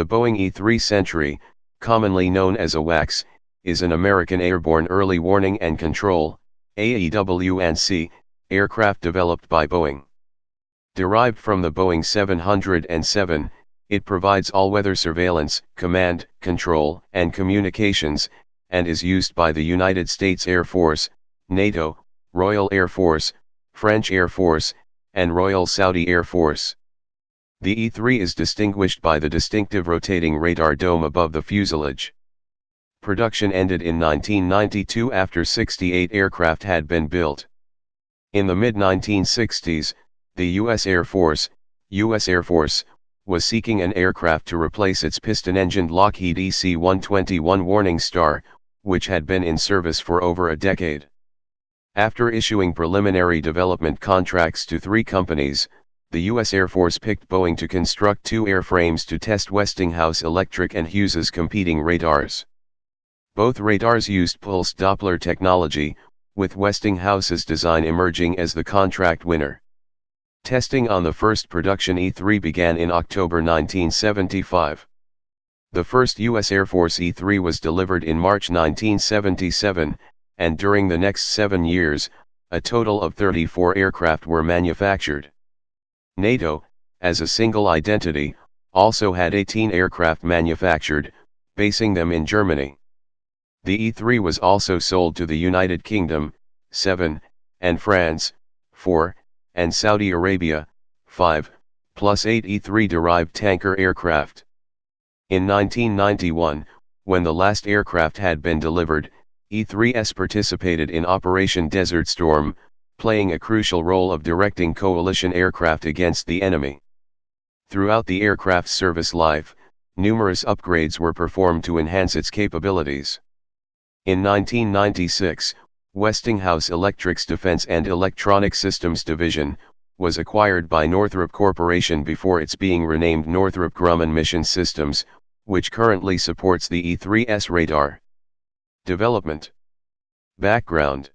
The Boeing E-3 Sentry, commonly known as a WACS, is an American airborne early warning and control (AEW&C) aircraft developed by Boeing. Derived from the Boeing 707, it provides all-weather surveillance, command, control, and communications, and is used by the United States Air Force, NATO, Royal Air Force, French Air Force, and Royal Saudi Air Force. The E-3 is distinguished by the distinctive rotating radar dome above the fuselage. Production ended in 1992 after 68 aircraft had been built. In the mid-1960s, the U.S. Air Force was seeking an aircraft to replace its piston-engined Lockheed EC-121 Warning Star, which had been in service for over a decade. After issuing preliminary development contracts to 3 companies, the U.S. Air Force picked Boeing to construct 2 airframes to test Westinghouse Electric and Hughes's competing radars. Both radars used pulsed Doppler technology, with Westinghouse's design emerging as the contract winner. Testing on the first production E-3 began in October 1975. The first U.S. Air Force E-3 was delivered in March 1977, and during the next 7 years, a total of 34 aircraft were manufactured. NATO, as a single identity, also had 18 aircraft manufactured, basing them in Germany. The E-3 was also sold to the United Kingdom, 7, and France, 4, and Saudi Arabia, 5, plus 8 E-3-derived tanker aircraft. In 1991, when the last aircraft had been delivered, E-3s participated in Operation Desert Storm, playing a crucial role of directing coalition aircraft against the enemy. Throughout the aircraft's service life, numerous upgrades were performed to enhance its capabilities. In 1996, Westinghouse Electric's Defense and Electronic Systems Division was acquired by Northrop Corporation before its being renamed Northrop Grumman Mission Systems, which currently supports the E-3's radar. Development. Background.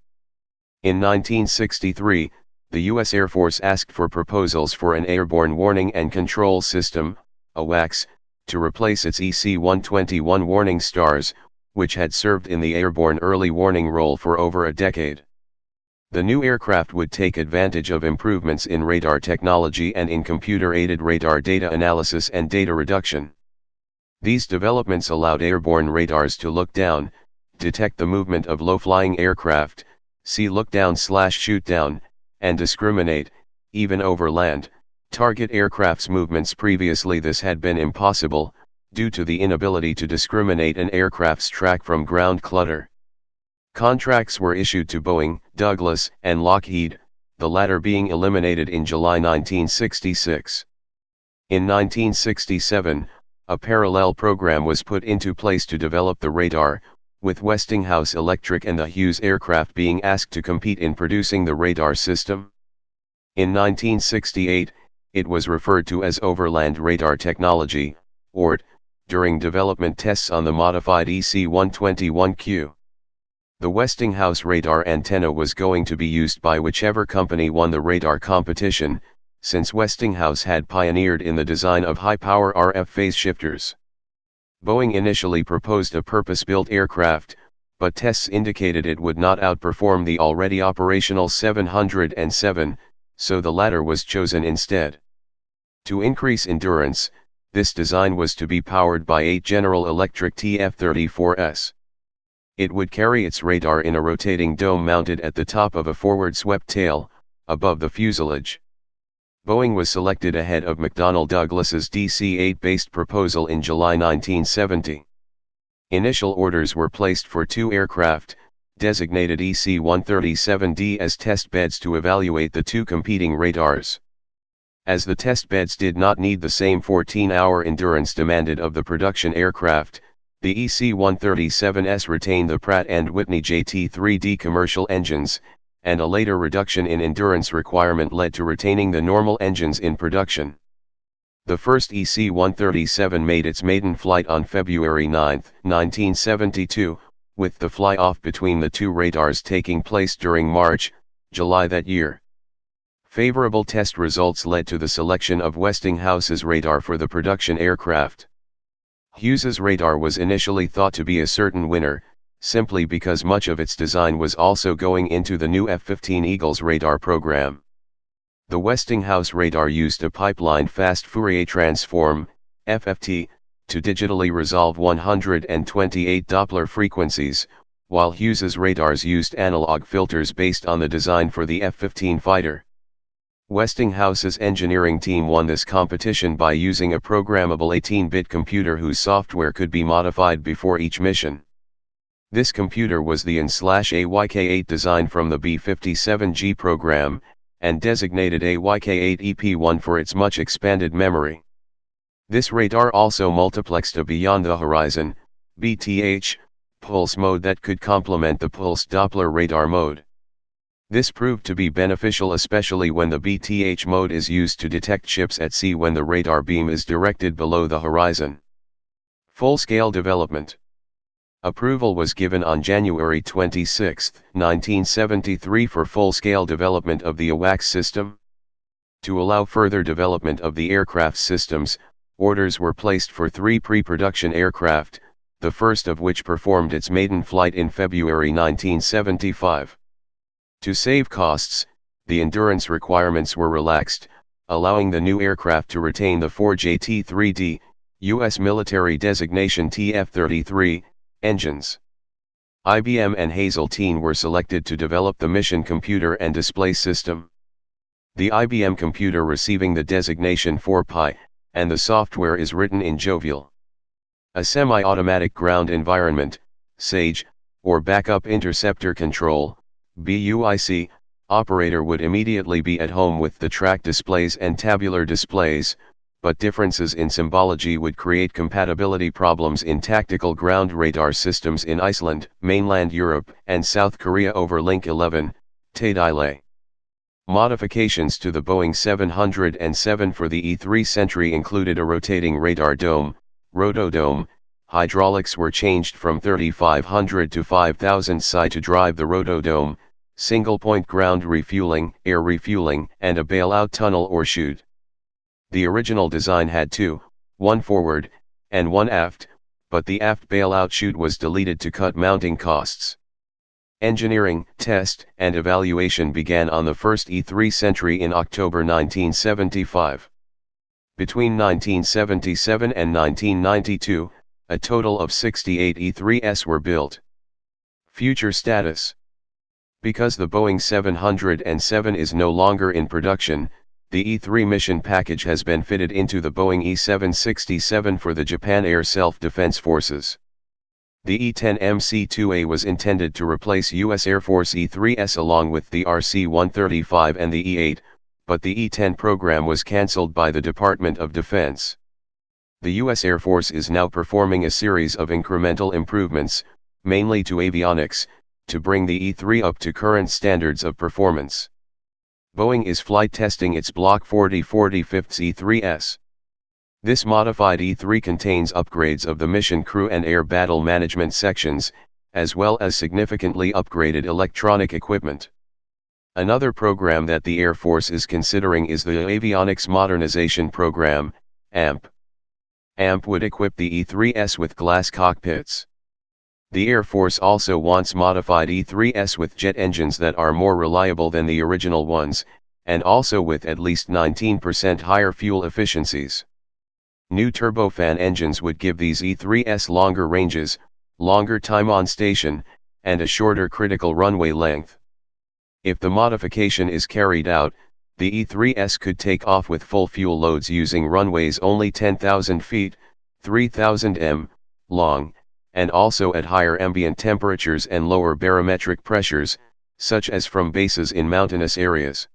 In 1963, the U.S. Air Force asked for proposals for an airborne warning and control system, AWACS, to replace its EC-121 Warning Stars, which had served in the airborne early warning role for over a decade. The new aircraft would take advantage of improvements in radar technology and in computer-aided radar data analysis and data reduction. These developments allowed airborne radars to look down, detect the movement of low-flying aircraft, see look-down/shoot down, and discriminate, even over land, target aircraft's movements. Previously this had been impossible, due to the inability to discriminate an aircraft's track from ground clutter. Contracts were issued to Boeing, Douglas, and Lockheed, the latter being eliminated in July 1966. In 1967, a parallel program was put into place to develop the radar, with Westinghouse Electric and the Hughes aircraft being asked to compete in producing the radar system. In 1968, it was referred to as Overland Radar Technology, ORT, during development tests on the modified EC-121Q. The Westinghouse radar antenna was going to be used by whichever company won the radar competition, since Westinghouse had pioneered in the design of high-power RF phase shifters. Boeing initially proposed a purpose-built aircraft, but tests indicated it would not outperform the already operational 707, so the latter was chosen instead. To increase endurance, this design was to be powered by 8 General Electric TF-34s. It would carry its radar in a rotating dome mounted at the top of a forward-swept tail, above the fuselage. Boeing was selected ahead of McDonnell Douglas's DC-8-based proposal in July 1970. Initial orders were placed for 2 aircraft, designated EC-137D as test beds to evaluate the 2 competing radars. As the test beds did not need the same 14-hour endurance demanded of the production aircraft, the EC-137S retained the Pratt & Whitney JT3D commercial engines, and a later reduction in endurance requirement led to retaining the normal engines in production. The first EC-137 made its maiden flight on February 9, 1972, with the fly-off between the 2 radars taking place during March, July that year. Favorable test results led to the selection of Westinghouse's radar for the production aircraft. Hughes's radar was initially thought to be a certain winner, simply because much of its design was also going into the new F-15 Eagles radar program. The Westinghouse radar used a pipeline fast Fourier transform, FFT, to digitally resolve 128 Doppler frequencies, while Hughes's radars used analog filters based on the design for the F-15 fighter. Westinghouse's engineering team won this competition by using a programmable 18-bit computer whose software could be modified before each mission. This computer was the AYK8 design from the B-57G program, and designated AYK8EP1 for its much expanded memory. This radar also multiplexed a beyond the horizon, BTH, pulse mode that could complement the pulse Doppler radar mode. This proved to be beneficial especially when the BTH mode is used to detect ships at sea when the radar beam is directed below the horizon. Full-scale development. Approval was given on January 26, 1973 for full-scale development of the AWACS system. To allow further development of the aircraft systems, orders were placed for 3 pre-production aircraft, the first of which performed its maiden flight in February 1975. To save costs, the endurance requirements were relaxed, allowing the new aircraft to retain the 4JT-3D, U.S. military designation TF-33, engines. IBM and Hazeltine were selected to develop the mission computer and display system. The IBM computer receiving the designation 4Pi, and the software is written in Jovial. A semi-automatic ground environment, SAGE, or backup interceptor control, BUIC, operator would immediately be at home with the track displays and tabular displays, but differences in symbology would create compatibility problems in tactical ground radar systems in Iceland, mainland Europe, and South Korea over Link 11, TADILE. Modifications to the Boeing 707 for the E-3 Sentry included a rotating radar dome, rotodome. Hydraulics were changed from 3,500 to 5,000 psi to drive the rotodome, single-point ground refueling, air refueling, and a bailout tunnel or chute. The original design had 2, one forward, and one aft, but the aft bailout chute was deleted to cut mounting costs. Engineering, test, and evaluation began on the first E-3 Sentry in October 1975. Between 1977 and 1992, a total of 68 E-3s were built. Future status. Because the Boeing 707 is no longer in production, the E-3 mission package has been fitted into the Boeing E-767 for the Japan Air Self-Defense Forces. The E-10 MC-2A was intended to replace U.S. Air Force E-3s along with the RC-135 and the E-8, but the E-10 program was cancelled by the Department of Defense. The U.S. Air Force is now performing a series of incremental improvements, mainly to avionics, to bring the E-3 up to current standards of performance. Boeing is flight testing its Block 4045 E-3s. This modified E-3 contains upgrades of the mission crew and air battle management sections, as well as significantly upgraded electronic equipment. Another program that the Air Force is considering is the Avionics Modernization Program, AMP. AMP would equip the E-3s with glass cockpits. The Air Force also wants modified E-3s with jet engines that are more reliable than the original ones, and also with at least 19% higher fuel efficiencies. New turbofan engines would give these E-3s longer ranges, longer time on station, and a shorter critical runway length. If the modification is carried out, the E-3s could take off with full fuel loads using runways only 10,000 feet, 3,000 m, long, and also at higher ambient temperatures and lower barometric pressures, such as from bases in mountainous areas.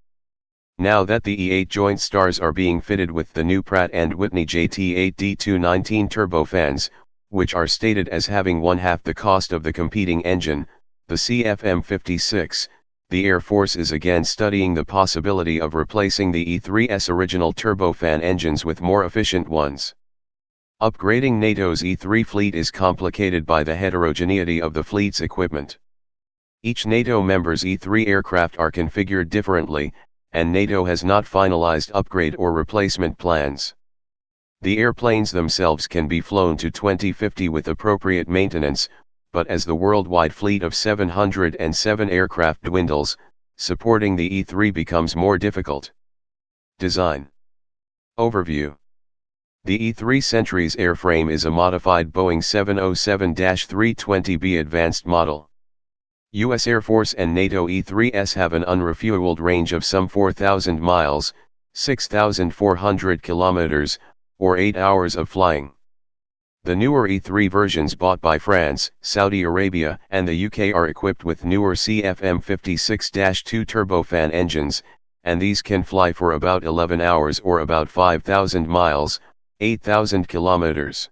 Now that the E-8 joint stars are being fitted with the new Pratt & Whitney JT8D219 turbofans, which are stated as having one-half the cost of the competing engine, the CFM56, the Air Force is again studying the possibility of replacing the E-3's original turbofan engines with more efficient ones. Upgrading NATO's E-3 fleet is complicated by the heterogeneity of the fleet's equipment. Each NATO member's E-3 aircraft are configured differently, and NATO has not finalized upgrade or replacement plans. The airplanes themselves can be flown to 2050 with appropriate maintenance, but as the worldwide fleet of 707 aircraft dwindles, supporting the E-3 becomes more difficult. Design. Overview. The E-3 Sentry's airframe is a modified Boeing 707-320B advanced model. U.S. Air Force and NATO E-3s have an unrefueled range of some 4,000 miles, 6,400 kilometers, or 8 hours of flying. The newer E-3 versions bought by France, Saudi Arabia, and the UK are equipped with newer CFM56-2 turbofan engines, and these can fly for about 11 hours or about 5,000 miles, 8,000 kilometers.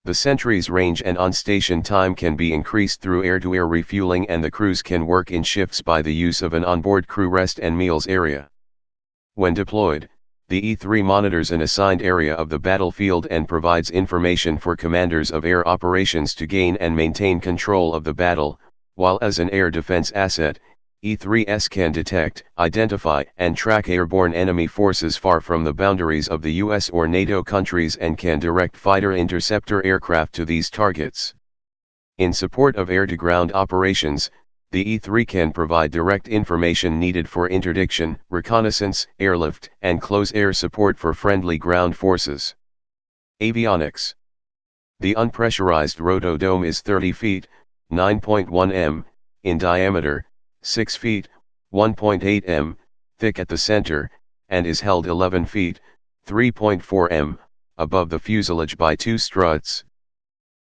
The Sentry's range and on-station time can be increased through air-to-air refueling, and the crews can work in shifts by the use of an onboard crew rest and meals area. When deployed, the E-3 monitors an assigned area of the battlefield and provides information for commanders of air operations to gain and maintain control of the battle, while as an air defense asset, E-3s can detect, identify, and track airborne enemy forces far from the boundaries of the US or NATO countries and can direct fighter interceptor aircraft to these targets. In support of air-to-ground operations, the E-3 can provide direct information needed for interdiction, reconnaissance, airlift, and close air support for friendly ground forces. Avionics. The unpressurized rotodome is 30 feet, 9.1 m, in diameter, 6 feet, 1.8 m, thick at the center, and is held 11 feet, 3.4 m, above the fuselage by two struts.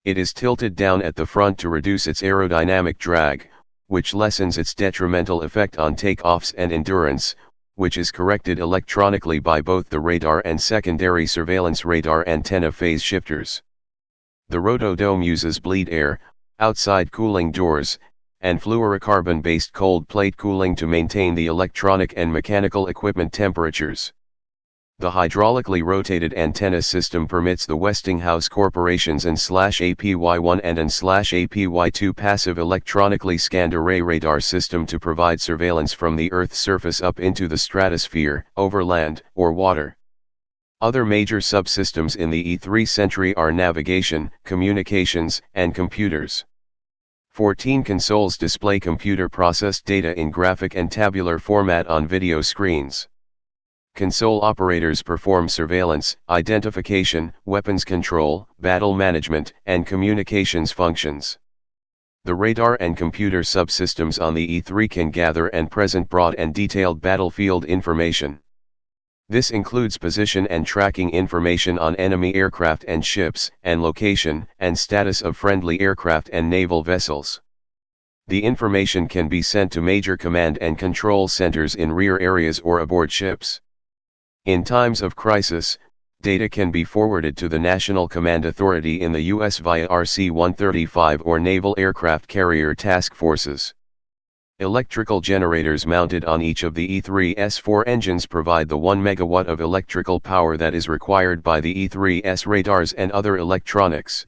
It is tilted down at the front to reduce its aerodynamic drag, which lessens its detrimental effect on takeoffs and endurance, which is corrected electronically by both the radar and secondary surveillance radar antenna phase shifters. The rotodome uses bleed air, outside cooling doors, and fluorocarbon-based cold plate cooling to maintain the electronic and mechanical equipment temperatures. The hydraulically rotated antenna system permits the Westinghouse Corporation's APY-1 and APY-2 passive electronically scanned array radar system to provide surveillance from the Earth's surface up into the stratosphere, over land, or water. Other major subsystems in the E-3 Sentry are navigation, communications, and computers. 14 consoles display computer-processed data in graphic and tabular format on video screens. Console operators perform surveillance, identification, weapons control, battle management, and communications functions. The radar and computer subsystems on the E-3 can gather and present broad and detailed battlefield information. This includes position and tracking information on enemy aircraft and ships, and location and status of friendly aircraft and naval vessels. The information can be sent to major command and control centers in rear areas or aboard ships. In times of crisis, data can be forwarded to the National Command Authority in the U.S. via RC-135 or Naval Aircraft Carrier Task Forces. Electrical generators mounted on each of the E-3's 4 engines provide the 1 megawatt of electrical power that is required by the E-3's radars and other electronics.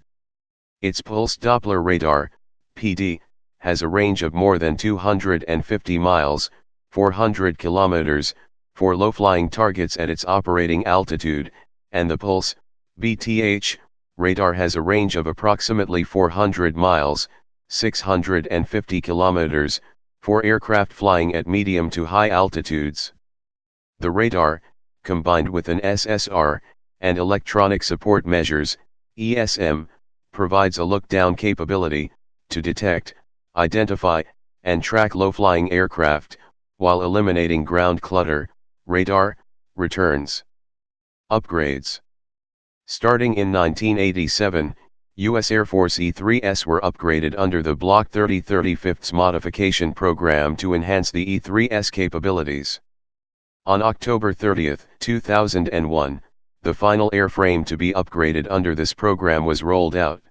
Its pulse Doppler radar, PD, has a range of more than 250 miles, 400 kilometers, for low-flying targets at its operating altitude, and the pulse, BTH, radar has a range of approximately 400 miles, 650 kilometers, for aircraft flying at medium to high altitudes. The radar, combined with an SSR, and electronic support measures, ESM, provides a look-down capability, to detect, identify, and track low-flying aircraft, while eliminating ground clutter. Radar, returns. Upgrades. Starting in 1987, U.S. Air Force E-3s were upgraded under the Block 3035's modification program to enhance the E-3s capabilities. On October 30, 2001, the final airframe to be upgraded under this program was rolled out.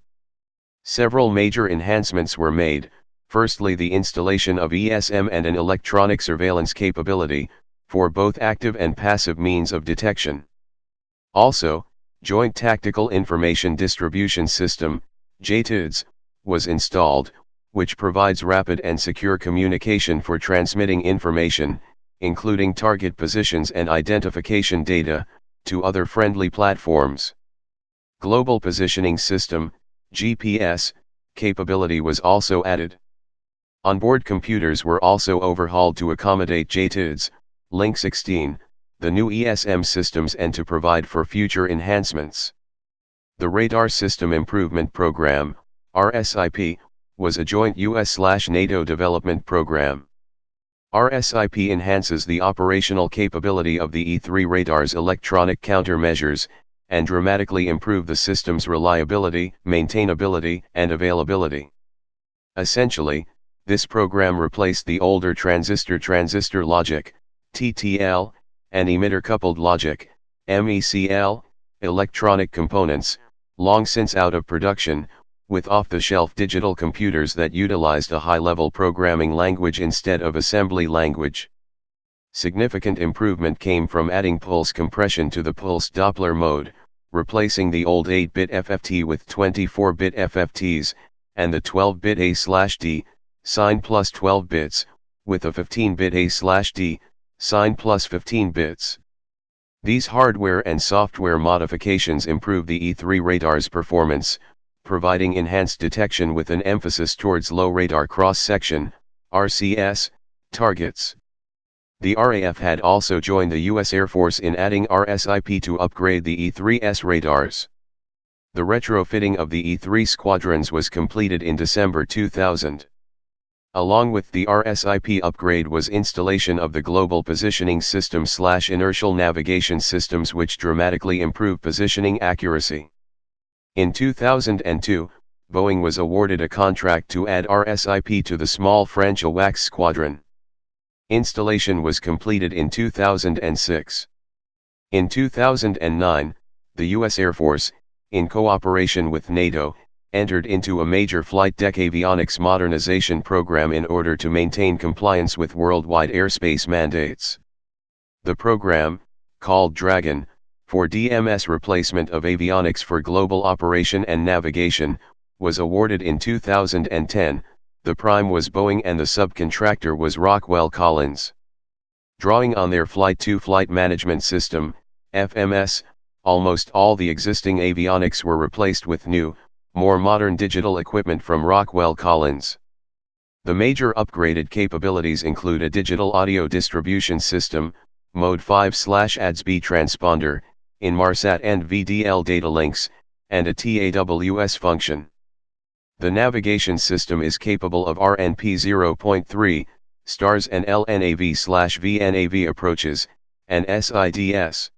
Several major enhancements were made, firstly the installation of ESM and an electronic surveillance capability, for both active and passive means of detection. Also, Joint Tactical Information Distribution System, JTIDS, was installed, which provides rapid and secure communication for transmitting information, including target positions and identification data, to other friendly platforms. Global Positioning System, GPS, capability was also added. Onboard computers were also overhauled to accommodate JTIDs, Link 16, the new ESM systems and to provide for future enhancements. The Radar System Improvement Program, RSIP, was a joint US/NATO development program. RSIP enhances the operational capability of the E-3 radar's electronic countermeasures, and dramatically improve the system's reliability, maintainability, and availability. Essentially, this program replaced the older transistor logic, TTL, and emitter-coupled logic, MECL, electronic components, long since out of production, with off-the-shelf digital computers that utilized a high-level programming language instead of assembly language. Significant improvement came from adding pulse compression to the pulse Doppler mode, replacing the old 8-bit FFT with 24-bit FFTs, and the 12-bit A/D, sine plus 12 bits, with a 15-bit A/D, sine plus 15 bits. These hardware and software modifications improve the E-3 radar's performance, providing enhanced detection with an emphasis towards low radar cross-section, RCS, targets. The RAF had also joined the U.S. Air Force in adding RSIP to upgrade the E-3's radars. The retrofitting of the E-3 squadrons was completed in December 2000. Along with the RSIP upgrade was installation of the Global Positioning System/Inertial Navigation Systems, which dramatically improve positioning accuracy. In 2002, Boeing was awarded a contract to add RSIP to the small French AWACS squadron. Installation was completed in 2006. In 2009, the U.S. Air Force, in cooperation with NATO, entered into a major flight deck avionics modernization program in order to maintain compliance with worldwide airspace mandates. The program, called Dragon, for DMS replacement of avionics for global operation and navigation, was awarded in 2010. The prime was Boeing and the subcontractor was Rockwell Collins. Drawing on their Flight 2 Flight Management System, FMS, almost all the existing avionics were replaced with new, more modern digital equipment from Rockwell Collins. The major upgraded capabilities include a digital audio distribution system, Mode 5/ADS-B transponder, Inmarsat and VDL data links, and a TAWS function. The navigation system is capable of RNP 0.3, STARS and LNAV/VNAV approaches, and SIDS.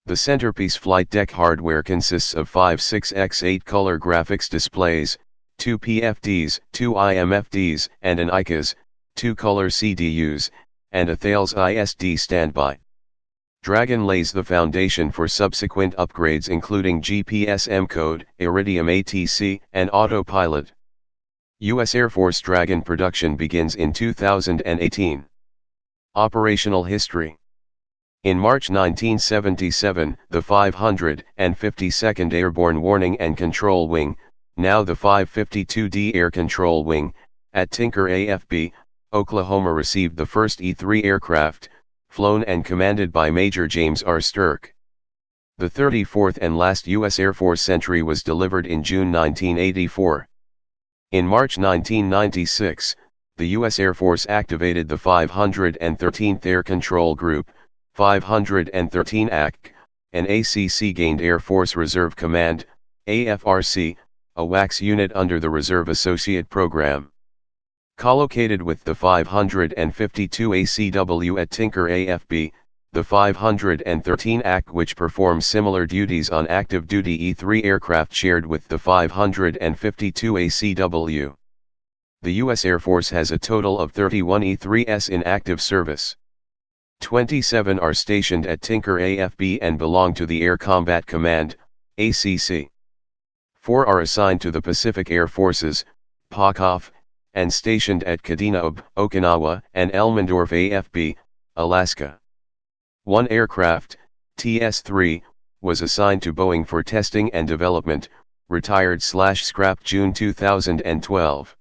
The centerpiece flight deck hardware consists of 5 6x8 color graphics displays, 2 PFDs, 2 IMFDs, and an ICAS, 2 color CDUs, and a Thales ISD standby. Dragon lays the foundation for subsequent upgrades including GPS M-Code, Iridium ATC, and autopilot. U.S. Air Force Dragon production begins in 2018. Operational history. In March 1977, the 552nd Airborne Warning and Control Wing, now the 552d Air Control Wing, at Tinker AFB, Oklahoma received the first E-3 aircraft, flown and commanded by Major James R. Stirk. The 34th and last U.S. Air Force Sentry was delivered in June 1984. In March 1996, the U.S. Air Force activated the 513th Air Control Group, 513 AC, an ACC gained Air Force Reserve Command, AFRC, a WACS unit under the Reserve Associate Program. Collocated with the 552 ACW at Tinker AFB, the 513 AC which performs similar duties on active duty E-3 aircraft shared with the 552 ACW. The U.S. Air Force has a total of 31 E-3s in active service. 27 are stationed at Tinker AFB and belong to the Air Combat Command, ACC. 4 are assigned to the Pacific Air Forces, PACOF, and stationed at Kadena, Okinawa, and Elmendorf AFB, Alaska. 1 aircraft, TS-3, was assigned to Boeing for testing and development, retired/scrapped June 2012.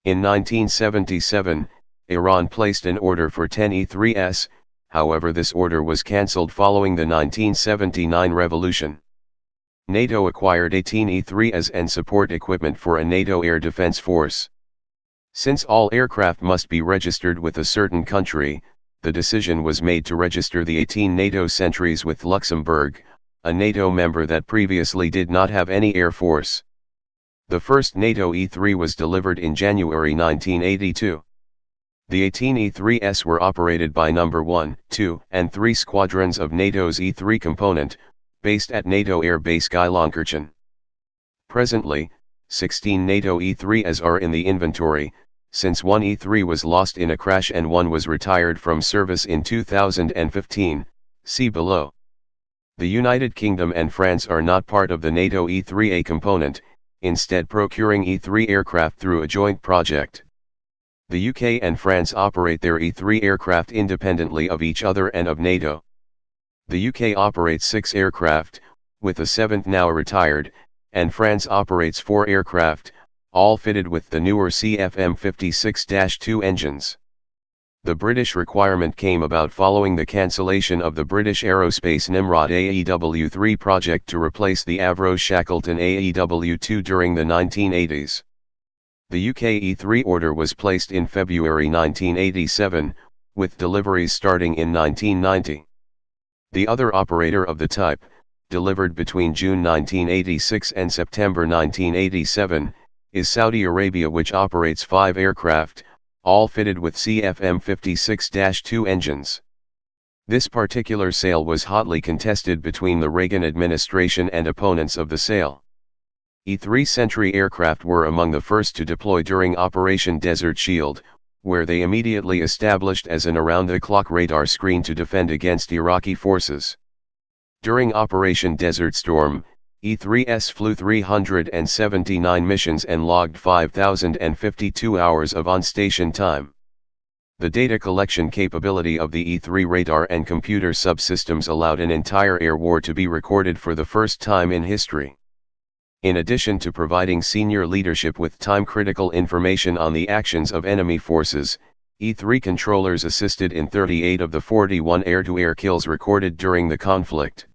In 1977, Iran placed an order for 10 E-3s, however this order was cancelled following the 1979 revolution. NATO acquired 18 E-3s and support equipment for a NATO air defense force. Since all aircraft must be registered with a certain country, the decision was made to register the 18 NATO Sentries with Luxembourg, a NATO member that previously did not have any air force. The first NATO E-3 was delivered in January 1982. The 18 E-3s were operated by number 1, 2, and 3 squadrons of NATO's E-3 component, based at NATO Air Base Geilongkirchen. Presently, 16 NATO E-3s are in the inventory, since one E-3 was lost in a crash and one was retired from service in 2015, see below. The United Kingdom and France are not part of the NATO E-3A component, instead procuring E-3 aircraft through a joint project. The UK and France operate their E-3 aircraft independently of each other and of NATO. The UK operates 6 aircraft, with the 7th now retired, and France operates 4 aircraft, all fitted with the newer CFM56-2 engines. The British requirement came about following the cancellation of the British Aerospace Nimrod AEW-3 project to replace the Avro Shackleton AEW-2 during the 1980s. The UK E-3 order was placed in February 1987, with deliveries starting in 1990. The other operator of the type, delivered between June 1986 and September 1987, is Saudi Arabia, which operates 5 aircraft, all fitted with CFM56-2 engines. This particular sale was hotly contested between the Reagan administration and opponents of the sale. E-3 Sentry aircraft were among the first to deploy during Operation Desert Shield, where they immediately established as an around-the-clock radar screen to defend against Iraqi forces. During Operation Desert Storm, E-3s flew 379 missions and logged 5,052 hours of on-station time. The data collection capability of the E-3 radar and computer subsystems allowed an entire air war to be recorded for the first time in history. In addition to providing senior leadership with time-critical information on the actions of enemy forces, E-3 controllers assisted in 38 of the 41 air-to-air kills recorded during the conflict.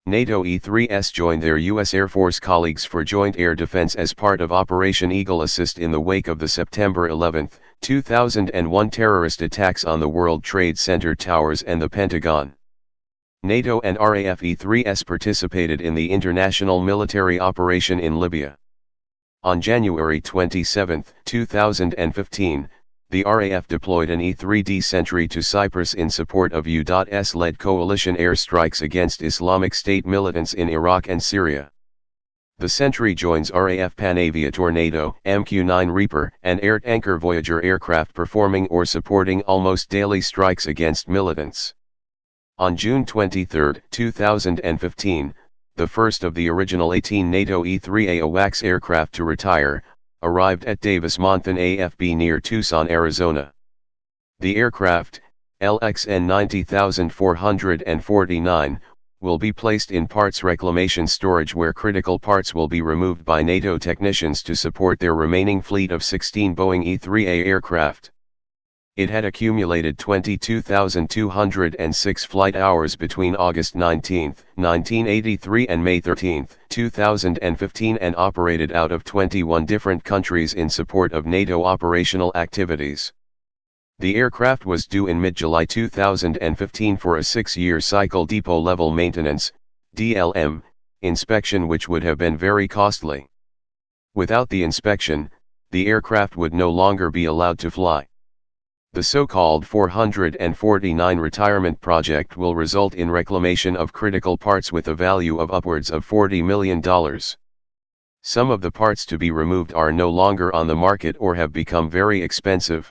NATO E-3s joined their U.S. Air Force colleagues for joint air defense as part of Operation Eagle Assist in the wake of the September 11, 2001 terrorist attacks on the World Trade Center towers and the Pentagon. NATO and RAF E-3s participated in the international military operation in Libya. On January 27, 2015, the RAF deployed an E-3D Sentry to Cyprus in support of U.S.-led coalition airstrikes against Islamic State militants in Iraq and Syria. The Sentry joins RAF Panavia Tornado, MQ-9 Reaper, and Air Tanker Voyager aircraft performing or supporting almost daily strikes against militants. On June 23, 2015, the first of the original 18 NATO E-3A AWACS aircraft to retire, arrived at Davis-Monthan AFB near Tucson, Arizona. The aircraft, LXN 90449, will be placed in parts reclamation storage where critical parts will be removed by NATO technicians to support their remaining fleet of 16 Boeing E-3A aircraft. It had accumulated 22,206 flight hours between August 19, 1983 and May 13, 2015 and operated out of 21 different countries in support of NATO operational activities. The aircraft was due in mid-July 2015 for a 6-year cycle depot-level maintenance, DLM, inspection, which would have been very costly. Without the inspection, the aircraft would no longer be allowed to fly. The so-called 449 retirement project will result in reclamation of critical parts with a value of upwards of $40 million. Some of the parts to be removed are no longer on the market or have become very expensive.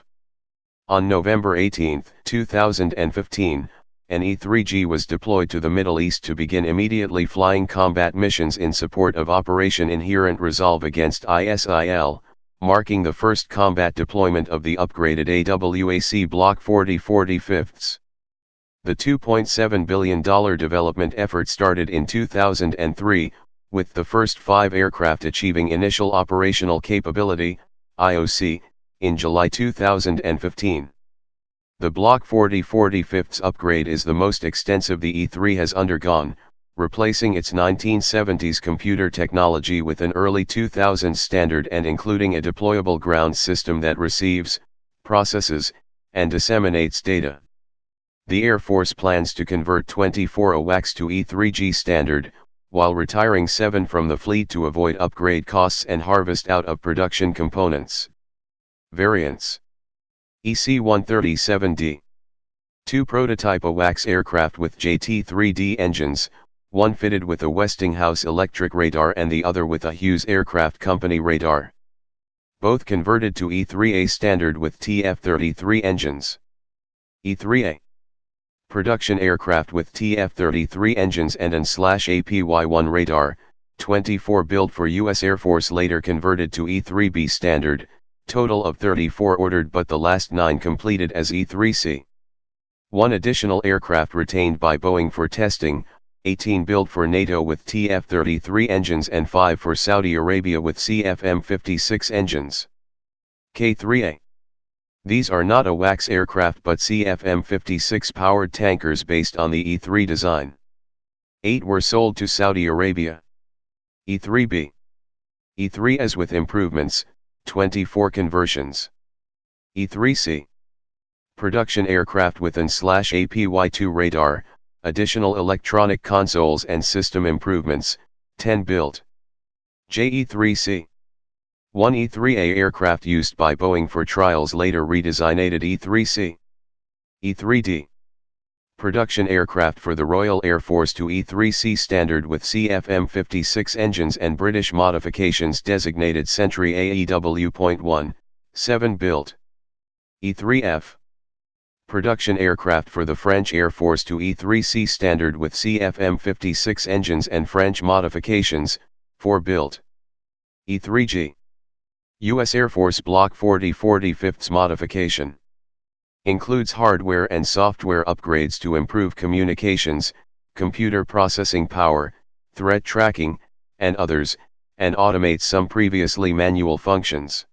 On November 18, 2015, an E-3G was deployed to the Middle East to begin immediately flying combat missions in support of Operation Inherent Resolve against ISIL, marking the first combat deployment of the upgraded AWAC Block 40/45. The $2.7 billion development effort started in 2003, with the first 5 aircraft achieving initial operational capability, IOC, in July 2015. The Block 40/45 upgrade is the most extensive the E-3 has undergone, replacing its 1970s computer technology with an early 2000s standard and including a deployable ground system that receives, processes, and disseminates data. The Air Force plans to convert 24 AWACS to E3G standard, while retiring 7 from the fleet to avoid upgrade costs and harvest out of production components. Variants: EC-137D. 2 prototype AWACS aircraft with JT-3D engines, one fitted with a Westinghouse electric radar and the other with a Hughes Aircraft Company radar. Both converted to E3A standard with TF-33 engines. E3A. Production aircraft with TF-33 engines and an /APY-1 radar, 24 built for U.S. Air Force, later converted to E3B standard, total of 34 ordered but the last 9 completed as E3C. 1 additional aircraft retained by Boeing for testing, 18 built for NATO with TF-33 engines and 5 for Saudi Arabia with CFM56 engines. K3A. These are not AWACS aircraft but CFM56 powered tankers based on the E3 design. 8 were sold to Saudi Arabia. E3B. E3S with improvements, 24 conversions. E3C. Production aircraft with an /APY-2 radar, additional electronic consoles and system improvements, 10 built. JE3C. 1 E3A aircraft used by Boeing for trials, later redesignated E3C. E3D. Production aircraft for the Royal Air Force to E3C standard with CFM56 engines and British modifications designated Sentry AEW.1, 7 built. E3F. Production aircraft for the French Air Force to E3C standard with CFM56 engines and French modifications, 4 built. E3G. U.S. Air Force Block 40/45 modification. Includes hardware and software upgrades to improve communications, computer processing power, threat tracking, and others, and automates some previously manual functions.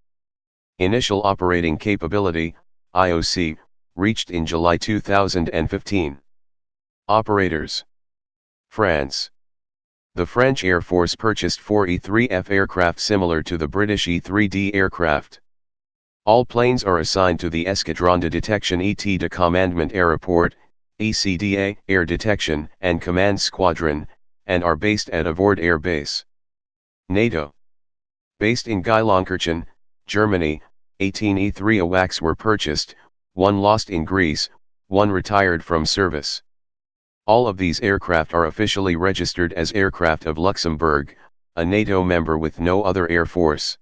Initial operating capability, IOC, reached in July 2015. Operators: France. The French Air Force purchased 4 E3F aircraft similar to the British E3D aircraft. All planes are assigned to the Escadron de Detection et de Commandement Aéroport, ECDA, Air Detection and Command Squadron, and are based at Avoord Air Base. NATO. Based in Geilenkirchen, Germany, 18 E3 AWACS were purchased, 1 lost in Greece, 1 retired from service. All of these aircraft are officially registered as aircraft of Luxembourg, a NATO member with no other air force.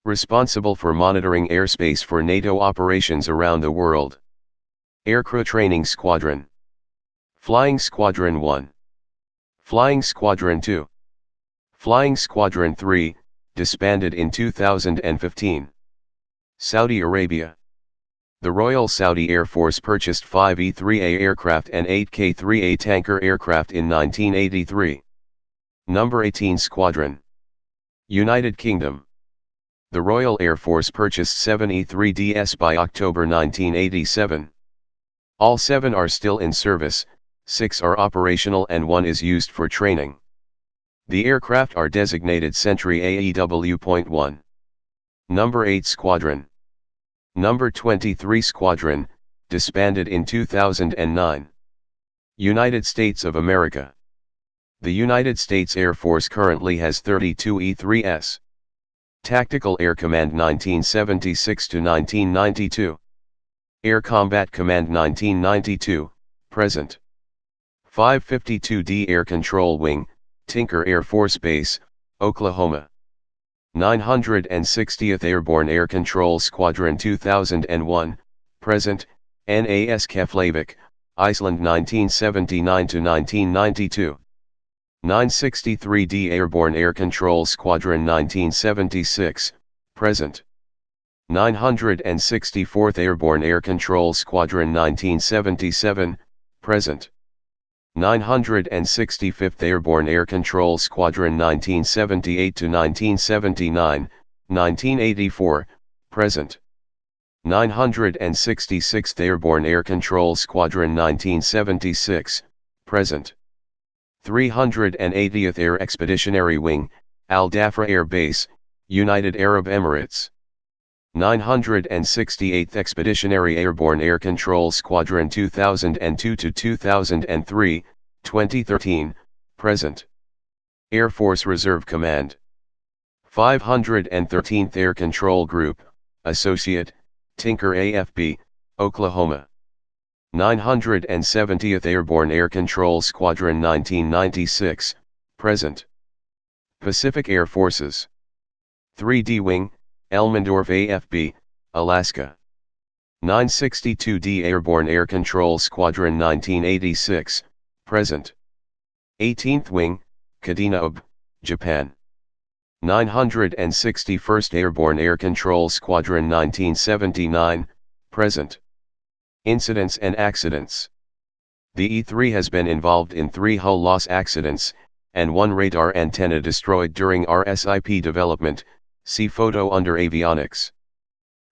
Responsible for monitoring airspace for NATO operations around the world. Aircrew Training Squadron. Flying Squadron 1. Flying Squadron 2. Flying Squadron 3, disbanded in 2015. Saudi Arabia. The Royal Saudi Air Force purchased 5 E-3A aircraft and 8 K-3A tanker aircraft in 1983. Number 18 Squadron. United Kingdom. The Royal Air Force purchased 7 E-3DS by October 1987. All 7 are still in service, 6 are operational and 1 is used for training. The aircraft are designated Sentry AEW.1. Number 8 Squadron. Number 23 Squadron, disbanded in 2009. United States of America. The United States Air Force currently has 32 E-3S. Tactical Air Command 1976 to 1992. Air Combat Command 1992, present. 552d Air Control Wing, Tinker Air Force Base, Oklahoma. 960th Airborne Air Control Squadron 2001, present, NAS Keflavik, Iceland 1979 to 1992. 963d Airborne Air Control Squadron 1976, present. 964th Airborne Air Control Squadron 1977, present. 965th Airborne Air Control Squadron 1978 to 1979, 1984, present. 966th Airborne Air Control Squadron 1976, present. 380th Air Expeditionary Wing, Al Dhafra Air Base, United Arab Emirates. 968th Expeditionary Airborne Air Control Squadron 2002 to 2003, 2013, present. Air Force Reserve Command. 513th Air Control Group, Associate, Tinker AFB, Oklahoma. 970th Airborne Air Control Squadron 1996, present. Pacific Air Forces. 3D Wing, Elmendorf AFB, Alaska. 962d Airborne Air Control Squadron 1986, present. 18th Wing, Kadena UB, Japan. 961st Airborne Air Control Squadron 1979, present. Incidents and accidents. The E-3 has been involved in 3 hull loss accidents, and 1 radar antenna destroyed during RSIP development, see photo under avionics.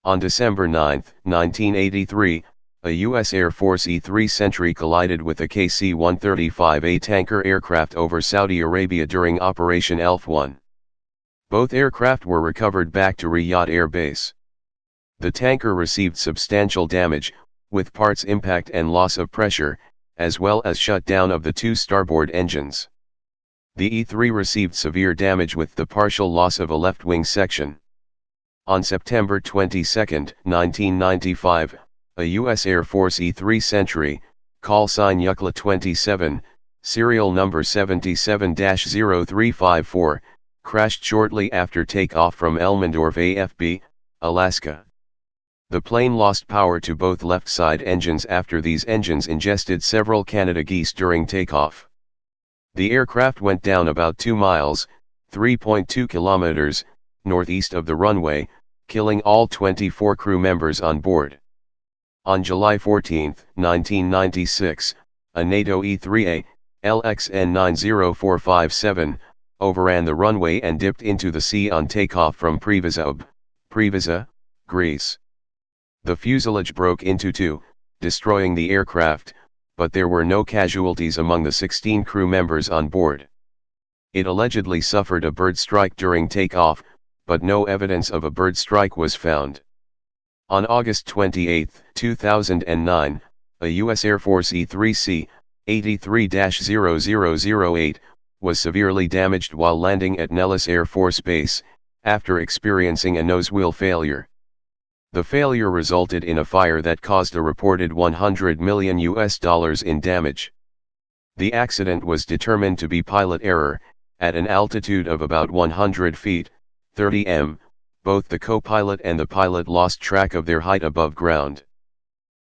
On December 9, 1983, a U.S. Air Force E-3 Sentry collided with a KC-135A tanker aircraft over Saudi Arabia during Operation Elf-1. Both aircraft were recovered back to Riyadh Air Base. The tanker received substantial damage, with parts impact and loss of pressure, as well as shutdown of the 2 starboard engines. The E-3 received severe damage with the partial loss of a left wing section. On September 22, 1995, a U.S. Air Force E-3 Sentry, call sign Yukla 27, serial number 77-0354, crashed shortly after takeoff from Elmendorf AFB, Alaska. The plane lost power to both left side engines after these engines ingested several Canada geese during takeoff. The aircraft went down about 2 miles, 3.2 kilometers, northeast of the runway, killing all 24 crew members on board. On July 14, 1996, a NATO E-3A, LXN 90457, overran the runway and dipped into the sea on takeoff from Preveza, Greece. The fuselage broke into 2, destroying the aircraft, but there were no casualties among the 16 crew members on board. It allegedly suffered a bird strike during takeoff, but no evidence of a bird strike was found. On August 28, 2009, a U.S. Air Force E-3C, 83-0008, was severely damaged while landing at Nellis Air Force Base, after experiencing a nosewheel failure. The failure resulted in a fire that caused a reported $100 million in damage. The accident was determined to be pilot error. At an altitude of about 100 feet, 30 m, both the co-pilot and the pilot lost track of their height above ground.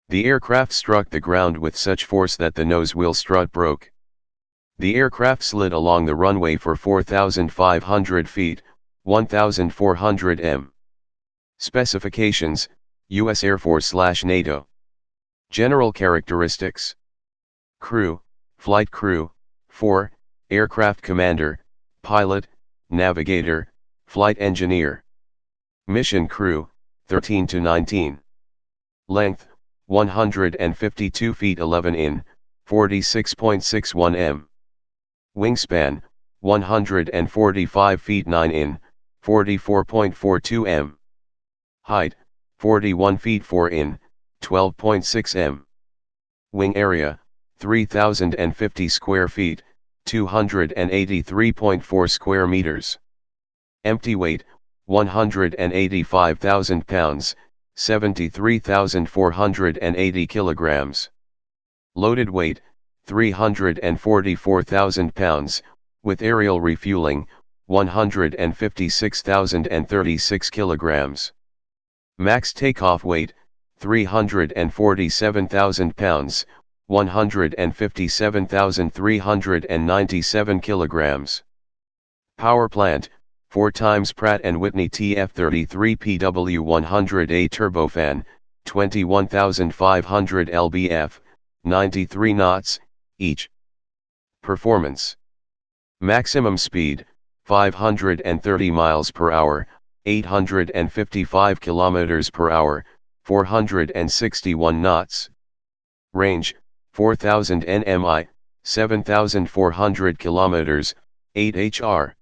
The aircraft struck the ground with such force that the nosewheel strut broke. The aircraft slid along the runway for 4,500 feet, 1,400 m. Specifications, U.S. Air Force/NATO. General characteristics. Crew, flight crew, 4, aircraft commander, pilot, navigator, flight engineer. Mission crew, 13 to 19. Length, 152 feet 11 in, 46.61 m. Wingspan, 145 feet 9 in, 44.42 m. Height, 41 feet 4 in, 12.6 m. Wing area, 3,050 square feet, 283.4 square meters. Empty weight, 185,000 pounds, 73,480 kilograms. Loaded weight, 344,000 pounds, with aerial refueling, 156,036 kilograms. Max takeoff weight, 347,000 pounds, 157,397 kilograms. Power plant, 4 times Pratt & Whitney TF33PW100A turbofan, 21,500 lbf, 93 knots, each. Performance. Maximum speed, 530 miles per hour, 855 kilometers per hour, 461 knots. Range, 4,000 nmi, 7,400 kilometers, 8 hr.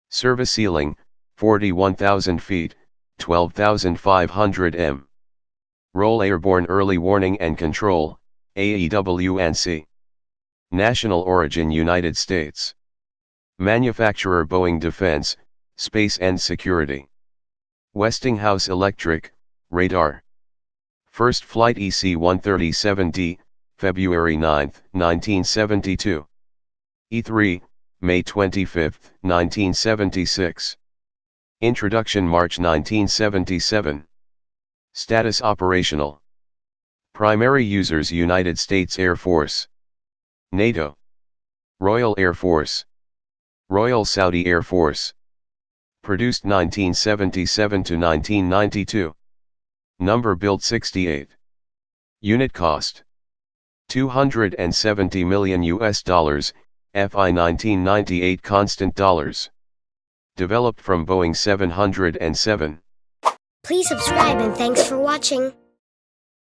Service ceiling, 41,000 feet, 12,500 m. Role Airborne Early Warning and Control, AEW&C. National origin United States. Manufacturer Boeing Defense, Space and Security. Westinghouse Electric, Radar. First flight EC-137D, February 9, 1972. E3, May 25, 1976. Introduction March 1977. Status operational. Primary users United States Air Force. NATO. Royal Air Force. Royal Saudi Air Force. Produced 1977 to 1992. Number built 68. Unit cost. 270 million US dollars, FI 1998 constant dollars. Developed from Boeing 707. Please subscribe and thanks for watching.